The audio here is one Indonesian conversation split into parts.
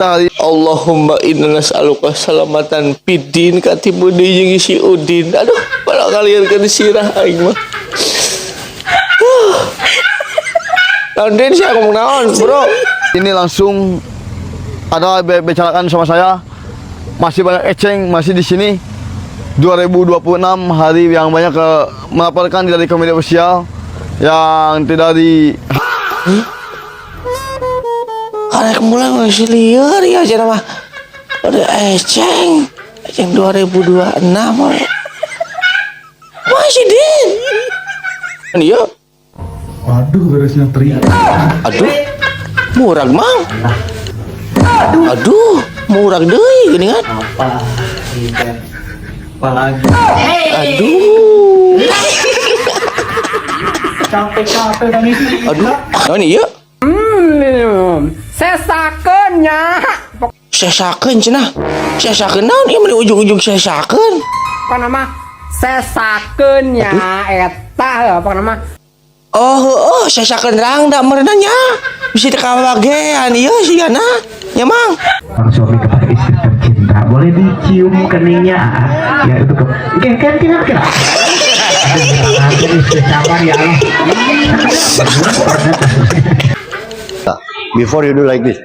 Allahumma inna nas'aluka salamatan pidin katibudi jeung si Udin. Aduh, kalau kalian kan sirah aing mah. Udin sih ngomong naon, Bro? Ini langsung ada bicarakan sama saya. Masih banyak eceng masih di sini. 2026 hari yang banyak melaporkan dari media sosial yang tidak di Karek mulai masih liar ya aja nama. Ada eceng 2026 masih din. Iya. Waduh, beresnya tri. Aduh, murag mang. Aduh, murag deui geuningan. Apalagi. Aduh. Capek-capek dan istri. Aduh. Naon ieu? Sesakeun nya. Sesakeun cenah. Sesakeun naon ieu meni ujug-ujug sesakeun? Apa nama? Sesakeun nya eta apa nama? Oh, sesakeun rangda meureunan nya. Bisa dikawagean ieu sigana. Nya mang. Sang suami kepada istri tercinta boleh dicium keningnya ya itu kan kira-kira ya Before you do like this,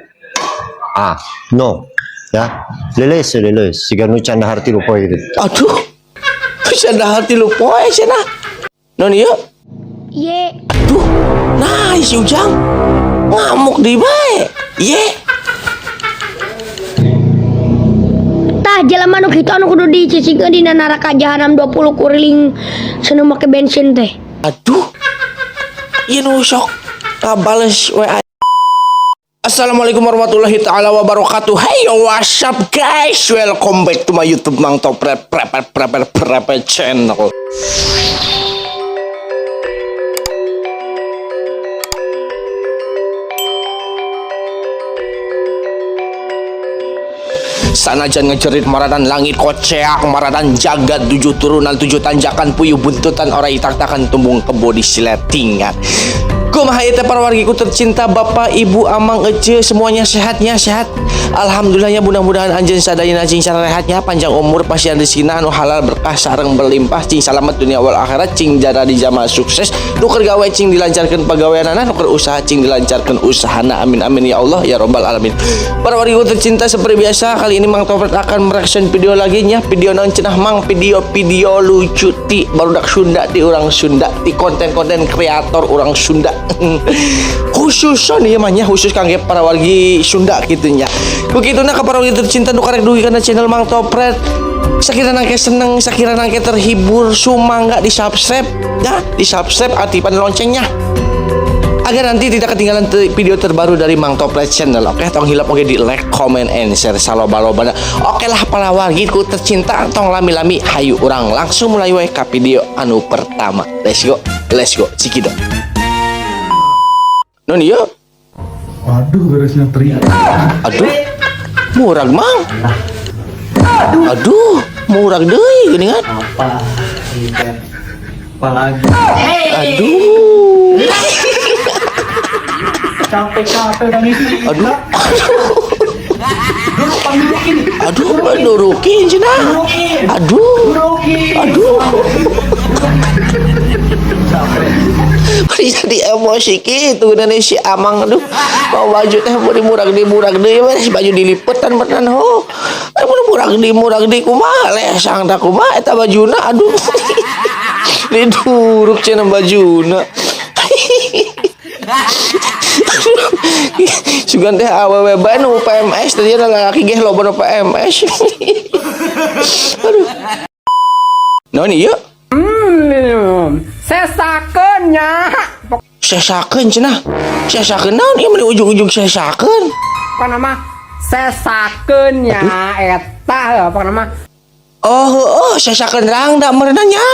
no, ya, leles, siga nu canda harti lupa gitu. Aduh, canda hati lu poe cenah. Non ieu? Ye. Aduh, nah si Ujang ngamuk di bae. Ye. Tah jelema nu kitu anu kudu dicicikeun dina neraka jahanam 20 kuriling senu make bensin teh. Aduh, ieu nu sok ngabales WA. Assalamualaikum warahmatullahi ta'ala wabarakatuh. Hey, what's up guys? Welcome back to my YouTube Mang Topret Prepper channel. Sanajan ngejerit maradan langit koceak maradan jagat 7 turunan 7 tanjakan puyuh buntutan ora itak-takan tumbung kebo disiletingan. Kumaha ieu teh para wargiku tercinta, Bapak Ibu Amang Ece semuanya sehatnya sehat. Alhamdulillahnya mudah-mudahan anjeun sadayana cing sarehatnya panjang umur pasian rezekina anu halal berkah sareng berlimpah cing salamet dunia wal akhirat cing jara di jamaah sukses nu keur gawe cing dilancarkeun pagaweanana nu keur usaha cing dilancarkeun usahana amin amin ya Allah ya rabbal alamin. Para wargiku tercinta seperti biasa kali ini Mang Topret akan mereaction video lagi nya. Video naon cenah Mang? Video lucu ti barudak Sunda ti urang Sunda ti konten-konten kreator urang Sunda. Khususon ieu mah nya khusus kangge para wargi Sunda kitu nya. Begituna ka para wargi tercinta nu karek dugi kana channel Mang Topret. Sakirana ke seneng, sakirana ke terhibur, sumangga di-subscribe ya, di-subscribe aktifkan loncengnya agar nanti tidak ketinggalan video terbaru dari Mang Topret channel. Oke, tong hilap oke di like, comment, and share saloba-lobana. Oke lah para wargiku tercinta, tong lami-lami hayu urang langsung mulai we ka video anu pertama. Let's go, cikido. Non ieu? Waduh, beresnya tri. Aduh, murag mang. Aduh, murag deui geuningan. Apalagi. Aduh. Capek-capek dan istri. Aduh. Aduh, nurukin cenah. Aduh. Jadi emosi gitu dan si Amang aduh mau baju teh murag deui beres baju dilipetan beneran ho. Murag di kumaha lesang da kumaha eta bajuna aduh. Diduruk cenah bajuna. Sugan teh awewe bae nu PMS tadi lalaki ge loba nu PMS. Aduh. Naon ieu? Sesakeun nya. Sesakeun cenah. Sesakeun naon ieu meni ujug-ujug sesakeun? Apa nama? Sesakeun nya eta apa nama? Oh, sesakeun rangda meureunan nya.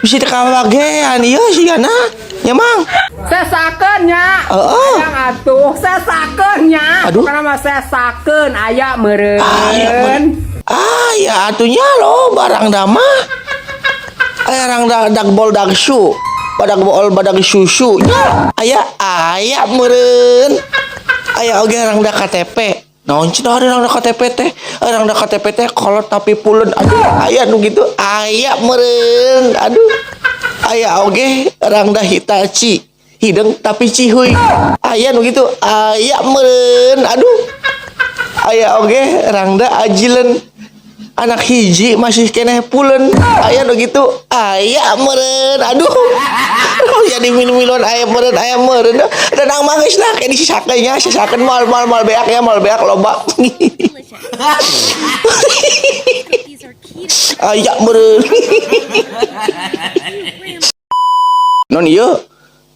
Bisa dikawagean ieu sigana. Nya mang. Sesakeun nya. Hayang atuh sesakeun nya. Aduh. Apa nama sesakeun aya meureun. Ya atunya lo barang dama. Rang dagbol dagsu. Badag bool badag susu nya aya meureun. Aya oge rang da KTP naon cenah urang da KTP teh urang da KTP teh kolot tapi pulen aduh aya nu gitu aya meureun aduh aya oge urang da Hitachi hideng tapi cihuy aya nu gitu aya meureun aduh aya oge urang da ajilen anak hiji masih keneh pulen aya nu gitu aya meureun aduh jadi minum-minuman ayam meureun dan ang mangis lah kayak disisakeun sisakeun mal beak ya mal beak loba aya meureun non ieu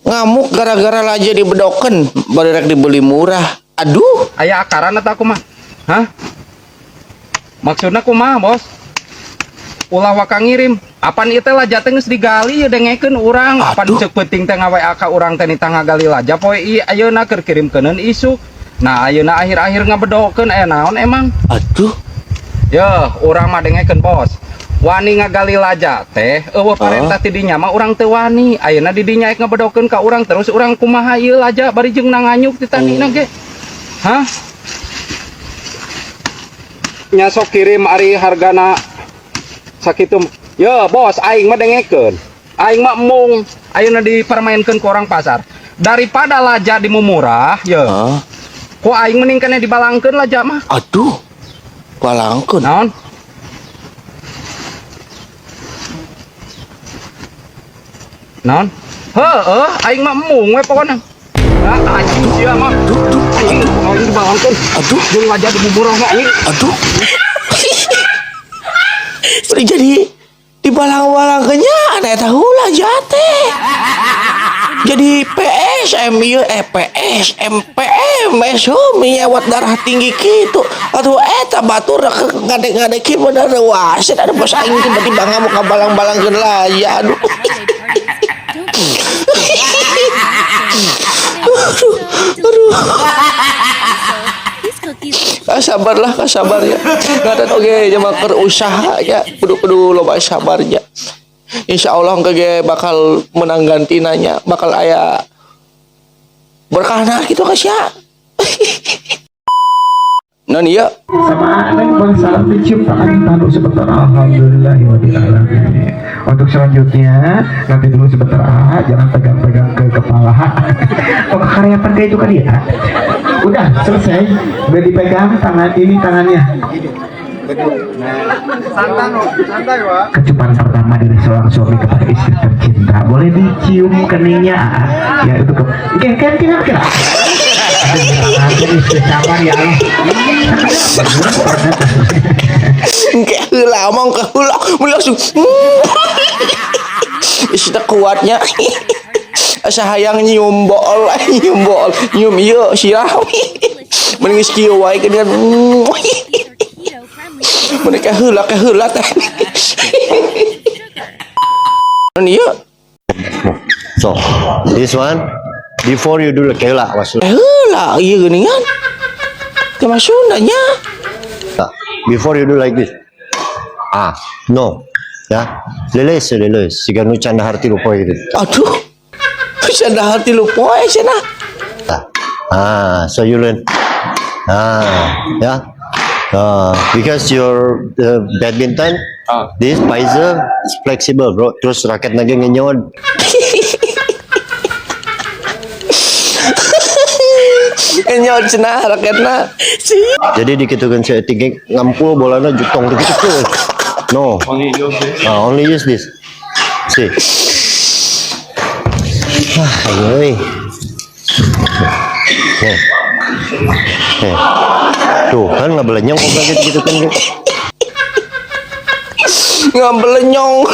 ngamuk gara-gara laja dibedoken bari rek dibeli murah aduh Aya akaran eta kumaha? Hah? Maksudna kumaha, Bos? Ulah waka ngirim. Apan ieu teh laja teh geus digali ya dengekeun urang. Apan ceuk penting teh ngaWA ka urang teh nita ngagali laja poe ieu ayeuna keur kirimkeuneun isu. Nah, ayeuna akhir-akhir ngabedokeun aya naon emang? aduh Yeuh, urang mah dengekeun, Bos. Wani ngagali laja teh eueuh parentah ti dinya mah urang teu wani. Ayeuna di dinya ek ngabedokeun ka urang terus urang kumaha ieu laja bari jeung nganyuk ti tandina ge. Hah? Nya sok kirim ari hargana sakitu. Ya bos, aing mah dengekeun. Aing mah mung ayeuna dipermainkeun ku orang pasar. Daripada laja dimumurah, ya. Ku aing mending kana dibalangkeun laja mah. aduh balangkeun Naon? Naon? Heueuh, aing mah mung we pokona. Nah, aing sia mah. Aing dibalangkeun. aduh Jeung laja dimumurah mah aing. aduh udah jadi dibalang-balangkeunnya aneh tahu lah jate jadi PSM ieu PS MPM esum nyewat darah tinggi kitu atuh eta batur ngadek-ngadekin bener wasit ada bos aing tiba-tiba ngamuk ngabalang-balangkeun laja aduh sabarlah sabar ya ngadat oge jeung keur usaha ya kudu loba sabarnya insyaallah engke bakal menang gantinanya bakal aya berkahna gitu kasya non iya Sama Neng boleh salam dicium tangan tanduk sebentar. Alhamdulillahirobbilalamin. Untuk selanjutnya nanti dulu sebentar jangan pegang-pegang ke kepala. Oh karyapan kayak itu kan ya? Udah selesai. Udah dipegang tangan ini tangannya. Santai, Wak. Kecupan pertama dari seorang suami kepada istri tercinta boleh dicium keningnya ya itu kan sabar ya Allah kayak heula omong ke heula langsung isna kuatnya asa hayang nyium bol nyium ieu sirah mending geus kieu wae kan mereka heula teh ieu So, this one, before you do the kela, maksud. heula ieu geuningan teh masundanya Before you do like this. No. Ya, leles. Siga nu canda harti lupa gitu. aduh canda harti lu poe cenah So you learn. Yeah. Because your badminton, this Pfizer is flexible, bro. Terus raket lagi ngenyod. ngenyot cenah raketna Jadi dikitukan saya tinggi ngampul bolanya jutong gitu. No. Only use this. See. Ayo. Tuh kan nggak belenyong kok kaget gitu kan. ngambelenyong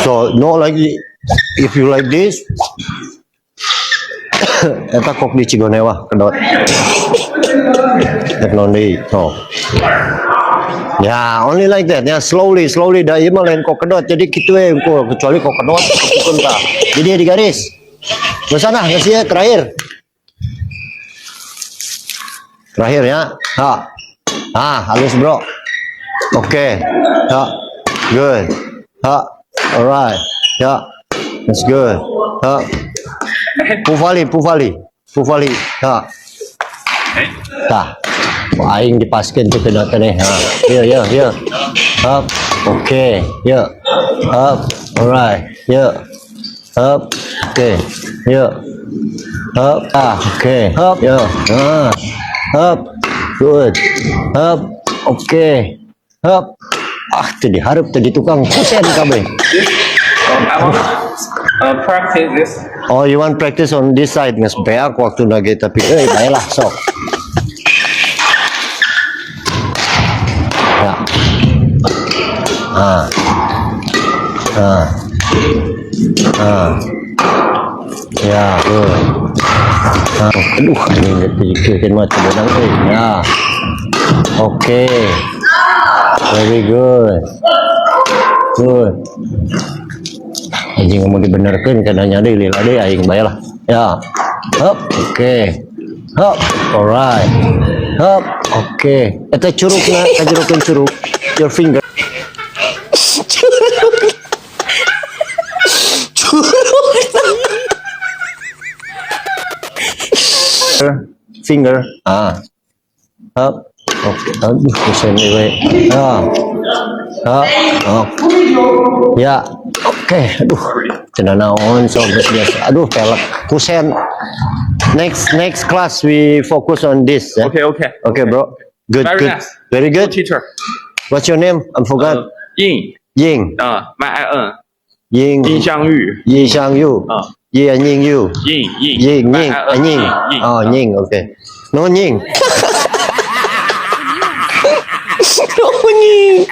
So no like if you like this, eta kok di Cigonewa kedot. Teknologi, no. Ya, only like that. Ya, slowly. Dah ieu mah lain kok kedot. Jadi kitu we engko kecuali kok kedot pun tah. Jadi di garis. Besanah geus ieu terakhir. Terakhir ya. Halus bro. Oke. Ya. Good. Alright. Ya. That's good. Puvali. Ha. Tah. Aing dipaskeun teh kena teh. Ha. Ya. Up. Okay. Ya. Up. Alright. Ya. Up. Okay. Ya. Up. Okay. Up. Ya. Up. Good. Up. Okay. Up. Tadi harap tadi tukang kusen kabeh. Practice this. Oh, you want practice on this side, nges beak waktu nage tapi baiklah sok. Ya. Ya, good. Aduh, ini dikit mah benang ya. Oke. Very good. Anjing mau dibenerkan karena nyari lila deh aing bayalah. Ya. Hop, oke. Hop, alright. Hop, oke. Eta curugna, kajerokeun curug. Your finger. Finger. Hop. Oke. Aduh, kusen we. Ya. Oke. Aduh. Cenah naon sok biasa. Aduh, pelek kusen. Next class we focus on this. Yeah? Okay, bro. Good. Nice. Very good. Teacher. What's your name? I forgot. Ying. Ying. My Ying. Ying Xiang Yu. Yi Xiang Yu. Yi Ying Yu. Ying. Ying. Oh, Ying. Okay. No Ying. Nonying.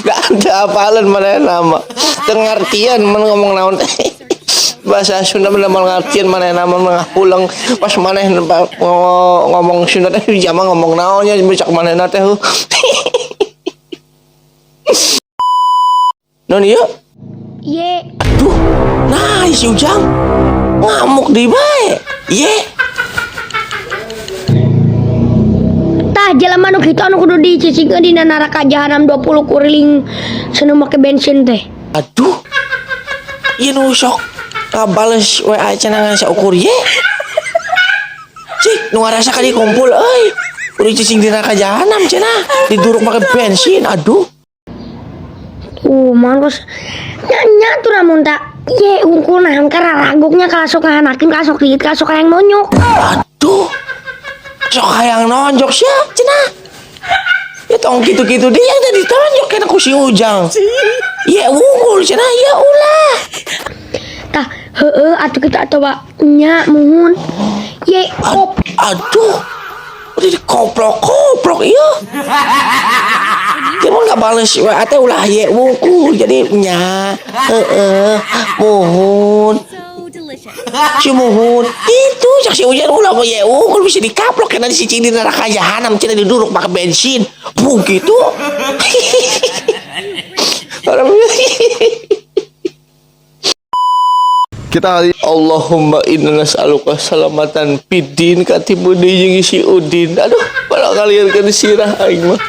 Gak ada apalan mana nama. Tengartian mana ngomong naon. Bahasa Sunda mana ngartian mana nama nengah pulang pas mana ngomong Sunda teh jama ngomong naonnya bisa mana teh. Non iya? Ye. Aduh, nah si Ujang ngamuk di bae. Ye. Tah jalan manuk itu anu kudu dicicingkeun dina neraka jahanam 20 kuriling senu make bensin teh. Aduh. Ieu nu sok ngabales WA cenah saukur ye. Cik, nu ngarasa ka di kumpul euy. Kudu cicing di neraka jahanam cenah, diduruk make bensin. Aduh. Mangkos nyanyi tuh namun tak ye ungkul nahan karena raguknya kasok nganakin kasok dikit kasok yang nonyok. Aduh. Sok hayang nonjok sia cenah. Ya tong gitu-gitu dia yang tadi tonjok kena ku si Ujang. Ya unggul cenah ya ulah. Tah heueuh atuh kita coba nya muhun. Ye kop. Aduh. Udah dikoplok iya. Dia mau nggak balas WA teh ulah ye unggul jadi nya mohon. Si mohon itu cak si Ujang ulah mau ye unggul bisa dikaplok karena disicing di neraka jahanam cenah diduruk pakai bensin. Bung gitu. Kita hari Allahumma inna nas'aluka salamatan fiddin katibudi jeung si Udin. Aduh, kalau kalian kan sirah aing mah.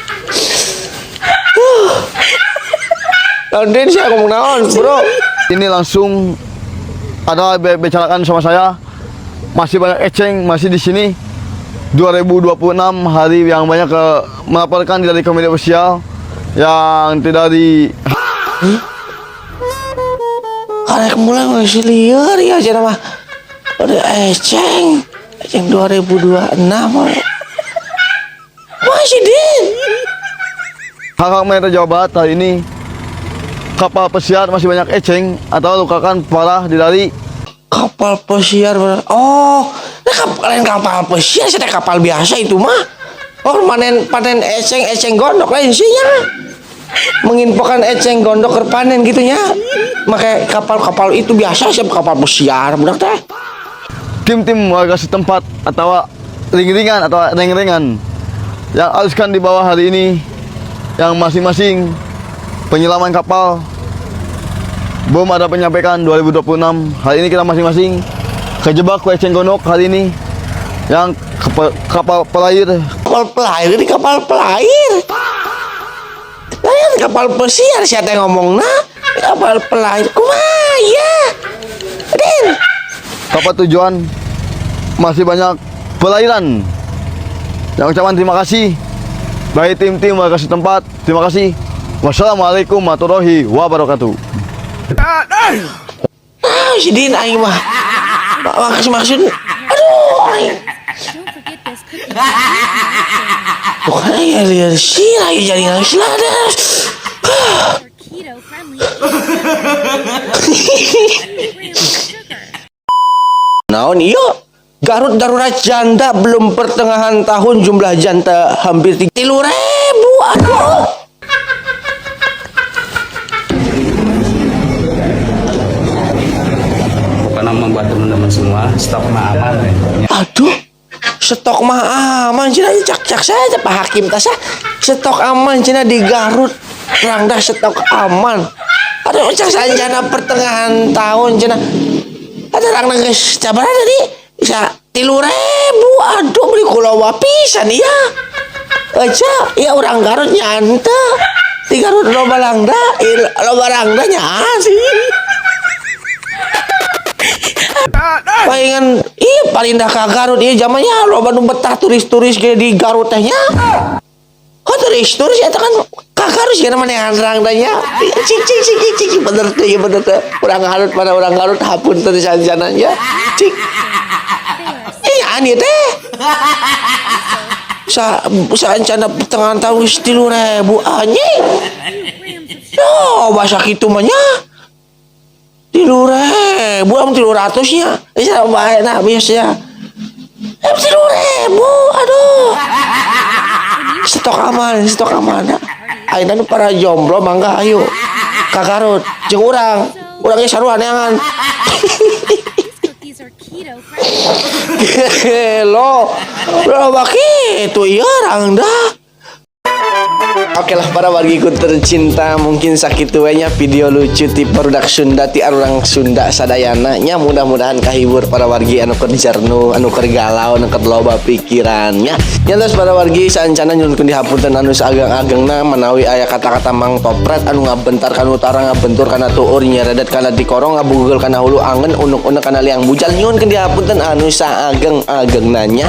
Naon Den sih ngomong naon, Bro? ini langsung ada bicarakan sama saya. Masih banyak eceng masih di sini. 2026 hari yang banyak melaporkan dari media sosial yang tidak di Karek mulai masih liar ya cenah mah. Ada eceng 2026. Masih Den. Kakak Meter Jawa Barat hari ini kapal pesiar masih banyak eceng atau lukakan parah di dari Kapal pesiar bener. Oh, lain kapal pesiar sih kapal biasa itu mah. Oh, panen eceng gondok lain sih ya. Menginfokan eceng gondok kerpanen gitunya. Makai kapal itu biasa sih kapal pesiar bener teh. tim-tim warga setempat atau ring-ringan atau reng-rengan yang aluskan di bawah hari ini yang masing-masing penyelaman kapal belum ada penyampaikan 2026. Hari ini kita masing-masing kejebak eceng gondok hari ini yang kapal pelair. Kapal pelair ini kapal pelair. Lain kapal pesiar siapa yang ngomong nah kapal pelair kumaha ya. Tepat tujuan masih banyak pelayanan. Yang ucapan terima kasih bagi tim-tim warga setempat. Terima kasih. Wassalamualaikum warahmatullahi wabarakatuh. Si Din aing mah. Makasih maksud. Aduh. Aing. Bukan ya lihat sih lagi jadi nangis lada. Keto friendly. Naon iya? Garut darurat janda belum pertengahan tahun jumlah janda hampir 3.000. Aduh. Karena membuat teman-teman semua stok mah aman ya. Aduh. Stok mah aman cina cak saja Pak Hakim tasa. Stok aman cina di Garut. Rangda stok aman. Aduh cak sanjana pertengahan tahun cina. Ada rangda geus cabar tadi. Bisa 3.000. Aduh beli kulawa pisan ya. Aja ya orang Garut nyanta. Di Garut loba langda, loba rangda nya sih. Palingan iya paling dah ka Garut iya zamannya loba nu betah turis-turis ge di Garut teh nya. Oh turis eta kan ka Garut geus manehan rangdanya. Cik bener teh ya bener teh. Urang Garut pada urang Garut hapunten sanjananya. Cik. Iya ani teh. Saencana pertengahan tahun 3.000 anjing. Yo bahasa kitu mah nya. 3.000 am 300 nya. Bisa bae na biasa. 3.000. Aduh. Stok aman. Ayeuna nu para jomblo mangga ayo ka Garut jeung urang ge saruan neangan. These cookies are keto friendly. Lo baki itu iya rangda. Oke lah para wargiku tercinta, mungkin sakit tuanya video lucu ti produk Sunda ti orang Sunda sadayana nya mudah-mudahan kahibur para wargi anu keur jarnu, anu keur galau, anu keur loba pikirannya. Nyantos para wargi saencana nyunnkeun dihapunten anu saageng-agengna manawi aya kata-kata Mang Topret anu ngabentar kana utara, ngabentur kana tuur, nyeredet kana dikorong, ngabugel kana hulu angen, unek-unek kana liang bujal, nyunnkeun dihapunten anu saageng-agengna nya.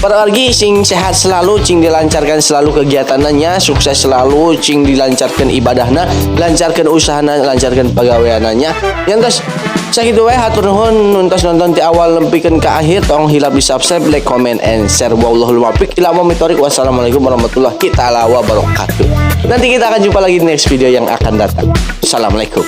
Para wargi sing sehat selalu, cing dilancarkan selalu kegiatannya, sukses selalu, cing dilancarkan ibadahna, lancarkan usahana, lancarkan pagaweananya. Yantos sakitu wae hatur nuhun nuntos nonton ti awal lempikeun ka akhir, tong hilap di subscribe, like, comment, and share. Wallahul muwaffiq ila aqwamit thoriq. Wassalamualaikum warahmatullahi wabarakatuh. Nanti kita akan jumpa lagi di next video yang akan datang. Assalamualaikum.